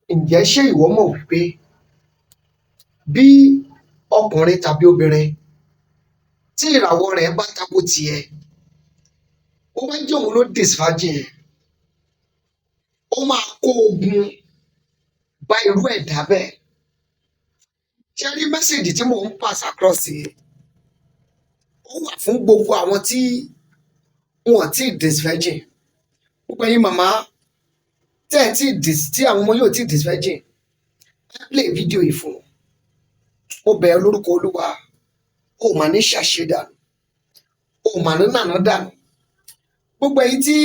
Ǹjẹ́ ṣé ìwọ mọ̀ wípé bí ọkùnrin tàbí obìnrin tí ìràwọ̀ rẹ̀ bá tako tiẹ̀, ó bá jẹ́ òun ló Disvirgin yẹn, ó máa kó ogun bá irú ẹ̀dá bẹ́ẹ̀. Ṣé rí mẹ́sẹ̀gì tí mò ń pass across yìí, ó wà fún gbogbo àwọn tí wọn ti Disvirgin. Gbogbo ẹ̀yin màmá tí àwọn ọmọ yóò ti Disvirgin, ẹ play fídíò yìí fún wọn. Mo bẹ̀ ẹ́ lórúkọ Olúwa, ó mà ní ṣàṣedànù, ó mà ní nànà dànù. Gbogbo ẹ̀yin tí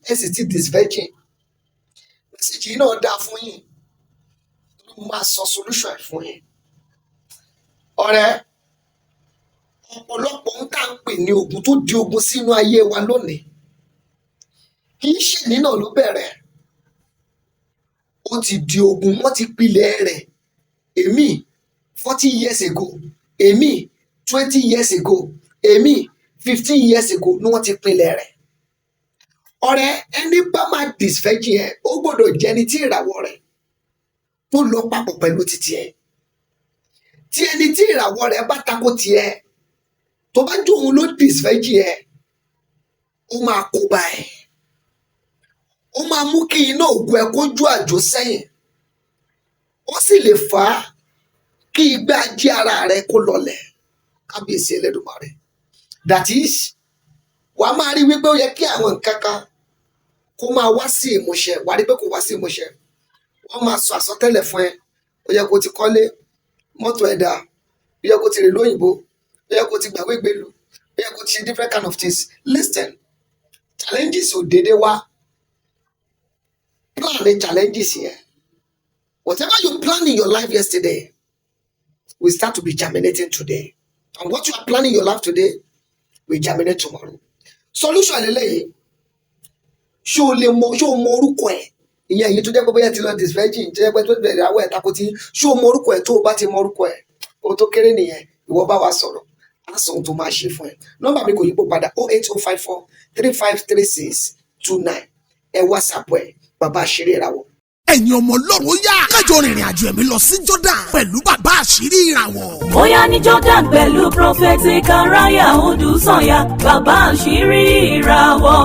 ẹ sì ti Disvirgin, mẹ́sẹ̀gì yìí náà dáa fún yín, mo máa sọ solution ẹ̀ fún yín. Ọ̀rẹ́, ọ̀pọ̀lọpọ̀ ń tà ń pè ní ogun tó di ogun sínú ayé wa lónìí, kì í ṣe nínà ló bẹ̀rẹ̀. Ó ti di ogun, wọ́n ti pilẹ̀ rẹ̀. Èmi 40 years ago, èmi 20 years ago, èmi 15 years ago ni wọ́n ti pilẹ̀ rẹ̀. Ọ̀rẹ́, ẹni bá máa Disvirgin ẹ̀, ó gbọ́dọ̀ jẹ́ ẹni tí ìràwọ̀ rẹ̀ tó lọ papọ̀ pẹ̀lú titi ẹ̀. Tí ẹni tí ìràwọ̀ rẹ̀ bá tako tiẹ̀, tó bá jó òun ló Disvirgin ẹ̀, ó máa kó bá ẹ̀. Ó máa mú kí iná ògùn ẹ̀ kó jó àjò sẹ́yìn. Ó sì lè fà á kí igbá ajé ara rẹ̀ kó lọlẹ̀. Kábíyèsí Ẹlẹ́dùmarè. That is, wàá máa rí wípé ó yẹ kí àwọn nǹkan kan kó máa wá sí ìmúṣẹ, wàá rí pé kò wá sí ìmúṣẹ. Wọ́n máa sọ àsọtẹ́lẹ̀ fún ẹ. Ó yẹ kó ti kọ́lé, mọ́tò ẹ̀dá, ó yẹ kó ti rìn lóyìnbó, ó yẹ kó ti gbàwé gbèlú, ó yẹ kó ti ṣe different kind of things. Listen, challenges ò dédé wá. Plan the challenges here. Whatever you planned in your life yesterday will start to be germinating today. And what you are planning in your life today will germinate tomorrow. Solution leleyi. Ṣé o mọ orúkọ ẹ̀? Ìyẹn èyí tó jẹ́ pé bóyá ti lọ Disvirgin, tó jẹ́ pé tó bẹ̀rẹ̀ àwọ̀ ẹ̀ tako tí. Ṣé o mọ orúkọ ẹ̀? Tó o bá ti mọ orúkọ ẹ̀, o tó kéré nìyẹn. Ìwọ bá wa sọ̀rọ̀, á sọ ohun tó máa ṣe fún ẹ. Nọ́mbà mi kò yípo padà 08054 353629. Ẹ WhatsApp ẹ̀, bàbá àṣírí ìràwọ̀. Ẹ̀yin ọmọ Ọlọ́run ó yá kájọ rìnrìn àjò ẹ̀mí lọ sí Jordan pẹ̀lú bàbá àṣírí ìràwọ̀. Bóyá ní Jordan pẹ̀lú Prophet Karaya Odùsànyà, bàbá àṣírí ìràwọ̀.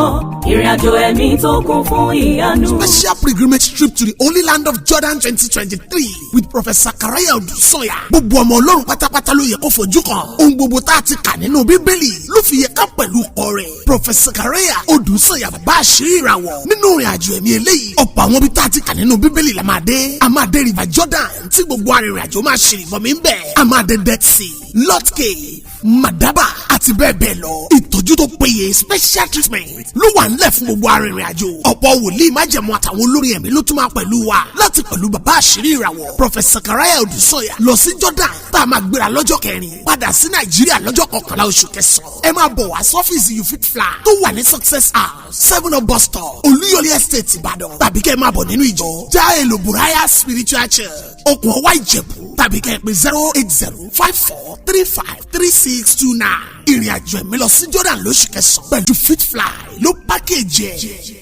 Ìrìnàjò ẹ̀mí tó kún fún ìyanu. Special pilgrimage trip to the Holy Land of Jordan 2023 with Professor Karaya Odùsànyà. Gbogbo ọmọ Ọlọ́run pátápátá ló yẹ kó fojú kan. Ohun gbogbo tá a ti kà nínú Bíbélì ló fi yẹ ká pẹ̀lú ọkọ rẹ̀. Professor Karaya Odùsànyà, bàbá àṣírí ìràwọ̀. Nínú ìrìnàjò ẹ̀mí eléyìí, ọ̀pọ̀ àwọn ibi tá a ti kà nínú Bíbélì la máa dé. A máa dé River Jordan tí gbogbo arìnrìnàjò máa ṣe ìbọnmi ń bẹ̀. A máa dé Dead Sea, Lot Cave, Madaba àti bẹ́ẹ̀ bẹ́ẹ̀ lọ. Ìtọ́jú tó péye, special treatment ló wà ńlẹ̀ fún gbogbo arìnrìn-àjò. Ọ̀pọ̀ wòlíì májẹ̀mú àtàwọn olórin ẹ̀mí ló tún máa pẹ̀lú wa láti pẹ̀lú bàbá àṣírí ìràwọ̀ Professor Karaya Odùsànyà lọ sí Jordan tá a máa gbéra lọ́jọ́ 4 padà sí Nàìjíríà lọ́jọ́ 11 oṣù kẹsàn-án. Ẹ máa bọ̀ wá sọ́fíìsì You Fit Fly tó wà ní Success House 7 of bus stop Olúyọ̀lé Estate Ìbàdàn, tàbí kẹ́ ẹ máa bọ̀ nínú ìjọ Jáèlò Buraya Spiritual Church Okùn Ọwá Ìjẹ̀bú, tàbí kẹ́ ẹ pè 08054353629. Ìrìn àjò ẹ̀mí lọ sí Jordan lóṣù kẹsàn-án pẹ̀lú Fit Fly ló pákéjì ẹ̀.